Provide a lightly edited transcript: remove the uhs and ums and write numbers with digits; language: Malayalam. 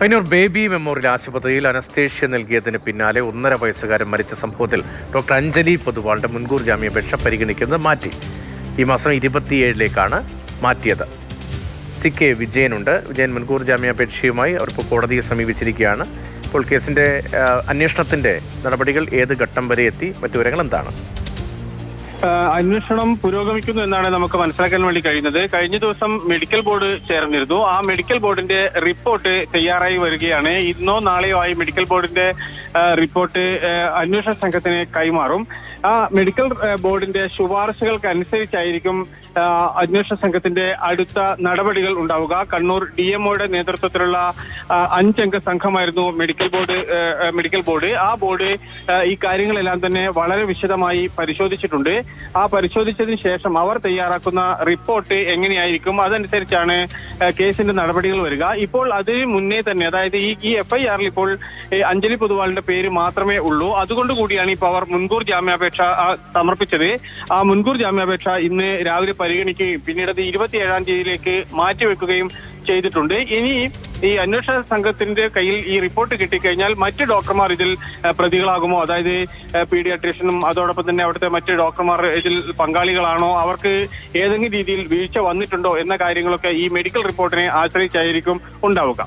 പയ്യന്നൂർ ബേബി മെമ്മോറിയൽ ആശുപത്രിയിൽ അനസ്തേഷ്യ നൽകിയതിന് പിന്നാലെ 1.5 വയസ്സുകാരൻ മരിച്ച സംഭവത്തിൽ ഡോക്ടർ അഞ്ജലി പൊതുവാളുടെ മുൻകൂർ ജാമ്യാപേക്ഷ പരിഗണിക്കുന്നത് മാറ്റി. ഈ മാസം 27-ലേക്കാണ് മാറ്റിയത്. CK വിജയനുണ്ട്. വിജയൻ മുൻകൂർ ജാമ്യാപേക്ഷയുമായി അവരിപ്പോൾ കോടതിയെ സമീപിച്ചിരിക്കുകയാണ്. ഇപ്പോൾ കേസിന്റെ അന്വേഷണത്തിന്റെ നടപടികൾ ഏത് ഘട്ടം വരെ എത്തി? മറ്റു വിവരങ്ങൾ എന്താണ്? അന്വേഷണം പുരോഗമിക്കുന്നു എന്നാണ് നമുക്ക് മനസ്സിലാക്കാൻ വേണ്ടി കഴിയുന്നത്. കഴിഞ്ഞ ദിവസം മെഡിക്കൽ ബോർഡ് ചേർന്നിരുന്നു. ആ മെഡിക്കൽ ബോർഡിന്റെ റിപ്പോർട്ട് തയ്യാറായി വരികയാണ്. ഇന്നോ നാളെയോ ആയി മെഡിക്കൽ ബോർഡിന്റെ റിപ്പോർട്ട് അന്വേഷണ സംഘത്തിന് കൈമാറും. ആ മെഡിക്കൽ ബോർഡിന്റെ ശുപാർശകൾക്ക് അനുസരിച്ചായിരിക്കും അന്വേഷണ സംഘത്തിന്റെ അടുത്ത നടപടികൾ ഉണ്ടാവുക. കണ്ണൂർ DMOയുടെ നേതൃത്വത്തിലുള്ള 5 അംഗ സംഘമായിരുന്നു മെഡിക്കൽ ബോർഡ്. ആ ബോർഡ് ഈ കാര്യങ്ങളെല്ലാം തന്നെ വളരെ വിശദമായി പരിശോധിച്ചിട്ടുണ്ട്. ആ പരിശോധിച്ചതിന് ശേഷം അവർ തയ്യാറാക്കുന്ന റിപ്പോർട്ട് എങ്ങനെയായിരിക്കും, അതനുസരിച്ചാണ് കേസിന്റെ നടപടികൾ വരിക. ഇപ്പോൾ അതിന് മുന്നേ തന്നെ, അതായത് ഈ FIRൽ ഇപ്പോൾ അഞ്ജലി പൊതുവാളിന്റെ പേര് മാത്രമേ ഉള്ളൂ. അതുകൊണ്ട് കൂടിയാണ് ഇപ്പോൾ അവർ മുൻകൂർ ജാമ്യാപേക്ഷ സമർപ്പിച്ചത്. ആ മുൻകൂർ ജാമ്യാപേക്ഷ ഇന്ന് രാവിലെ പരിഗണിക്കുകയും പിന്നീട് അത് 27-ാം തീയതിയിലേക്ക് മാറ്റിവെക്കുകയും ചെയ്തിട്ടുണ്ട്. ഇനി ഈ അന്വേഷണ സംഘത്തിന്റെ കയ്യിൽ ഈ റിപ്പോർട്ട് കിട്ടിക്കഴിഞ്ഞാൽ മറ്റ് ഡോക്ടർമാർ ഇതിൽ പ്രതികളാകുമോ, അതായത് പീഡിയാട്രീഷ്യനും അതോടൊപ്പം തന്നെ അവിടുത്തെ മറ്റ് ഡോക്ടർമാർ ഇതിൽ പങ്കാളികളാണോ, അവർക്ക് ഏതെങ്കിലും രീതിയിൽ വീഴ്ച വന്നിട്ടുണ്ടോ എന്ന കാര്യങ്ങളൊക്കെ ഈ മെഡിക്കൽ റിപ്പോർട്ടിനെ ആശ്രയിച്ചായിരിക്കും ഉണ്ടാവുക.